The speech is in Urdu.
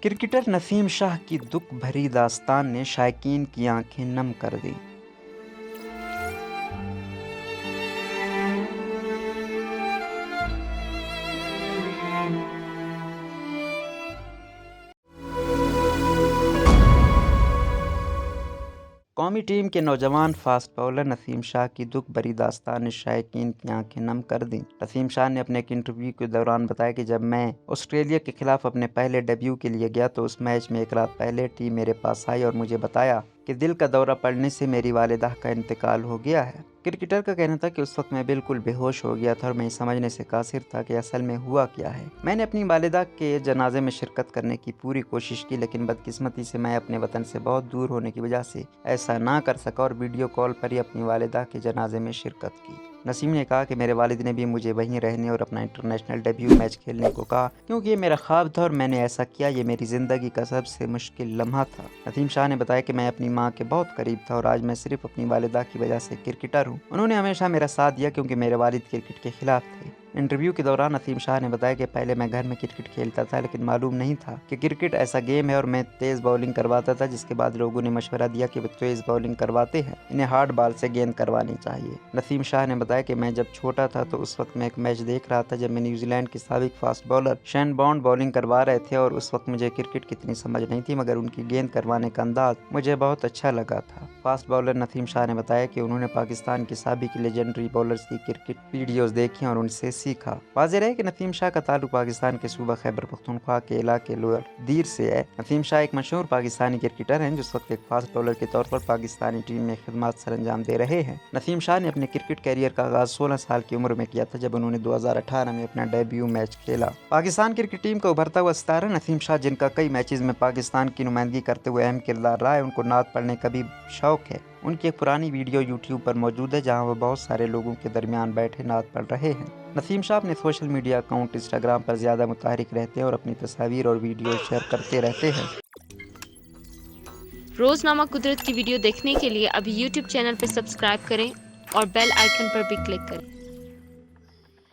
کرکٹر نسیم شاہ کی دکھ بھری داستان نے شائقین کی آنکھیں نم کر دیں۔ قومی ٹیم کے نوجوان فاسٹ باؤلر نسیم شاہ کی دکھ بھری داستان نے شائقین کی آنکھیں نم کر دیں۔ نسیم شاہ نے اپنے ایک انٹرویو کے دوران بتایا کہ جب میں آسٹریلیا کے خلاف اپنے پہلے ڈیبیو کے لیے گیا تو اس میچ میں ایک رات پہلے ٹیم میرے پاس آئی اور مجھے بتایا کہ دل کا دورہ پڑنے سے میری والدہ کا انتقال ہو گیا ہے۔ کرکٹر کا کہنا تھا کہ اس وقت میں بالکل بے ہوش ہو گیا تھا اور میں یہ سمجھنے سے قاصر تھا کہ اصل میں ہوا کیا ہے۔ میں نے اپنی والدہ کے جنازے میں شرکت کرنے کی پوری کوشش کی، لیکن بدقسمتی سے میں اپنے وطن سے بہت دور ہونے کی وجہ سے ایسا نہ کر سکا اور ویڈیو کال پر ہی اپنی والدہ کے جنازے میں شرکت کی۔ نسیم نے کہا کہ میرے والد نے بھی مجھے وہیں رہنے اور اپنا انٹرنیشنل ڈیبیو میچ کھیلنے کو کہا کیونکہ یہ میرا خواب تھا اور میں نے ایسا کیا۔ یہ میری زندگی کا سب سے مشکل لمحہ تھا۔ نسیم شاہ نے بتایا کہ میں اپنی ماں کے بہت قریب تھا اور آج میں صرف اپنی والدہ کی وجہ سے کرکٹر ہوں۔ انہوں نے ہمیشہ میرا ساتھ دیا کیونکہ میرے والد کرکٹ کے خلاف تھے۔ انٹرویو کے دوران نسیم شاہ نے بتایا کہ پہلے میں گھر میں کرکٹ کھیلتا تھا لیکن معلوم نہیں تھا کہ کرکٹ ایسا گیم ہے اور میں تیز باؤلنگ کرواتا تھا، جس کے بعد لوگوں نے مشورہ دیا کہ وہ تیز باؤلنگ کرواتے ہیں، انہیں ہارڈ بال سے گیند کروانی چاہیے۔ نسیم شاہ نے بتایا کہ میں جب چھوٹا تھا تو اس وقت میں ایک میچ دیکھ رہا تھا جب میں نیوزی لینڈ کے سابق فاسٹ باؤلر شین بانڈ باؤلنگ کروا رہے تھے اور اس وقت مجھے کرکٹ کی اتنی سمجھ نہیں تھی، مگر ان کی گیند کروانے کا انداز مجھے بہت اچھا لگا تھا۔ فاسٹ باؤلر نسیم شاہ نے بتایا کہ انہوں نے پاکستان کے سابق لیجنڈری باؤلرز کی کرکٹ ویڈیوز دیکھی اور ان سے سیکھا۔ واضح رہے کہ نسیم شاہ کا تعلق پاکستان کے صوبہ خیبر پختونخوا کے علاقے لوئر دیر سے ہے۔ نسیم شاہ ایک مشہور پاکستانی کرکٹر ہیں جو اس وقت ایک فاسٹ باؤلر کے طور پر پاکستانی ٹیم میں خدمات سر انجام دے رہے ہیں۔ نسیم شاہ نے اپنے کرکٹ کیریئر کا آغاز 16 سال کی عمر میں کیا تھا جب انہوں نے 2018 میں اپنا ڈیبیو میچ کھیلا۔ پاکستان کرکٹ ٹیم کا ابھرتا ہوا ستارہ نسیم شاہ، جن کا کئی میچز میں پاکستان کی نمائندگی کرتے ہوئے اہم کردار رہا ہے، ان کو نعت پڑھنے کا بھی شوق ہے۔ ان کی ایک پرانی ویڈیو یوٹیوب پر موجود ہے جہاں وہ بہت سارے لوگوں کے درمیان بیٹھے نعت پڑھ رہے ہیں۔ نسیم شاہ اپنے سوشل میڈیا اکاؤنٹ انسٹاگرام پر زیادہ متحرک رہتے ہیں اور اپنی تصاویر اور ویڈیو شیئر کرتے رہتے ہیں۔ روزنامہ قدرت کی ویڈیو دیکھنے کے لیے ابھی یوٹیوب چینل پہ سبسکرائب کریں اور بیل آئیکن پر بھی کلک کریں۔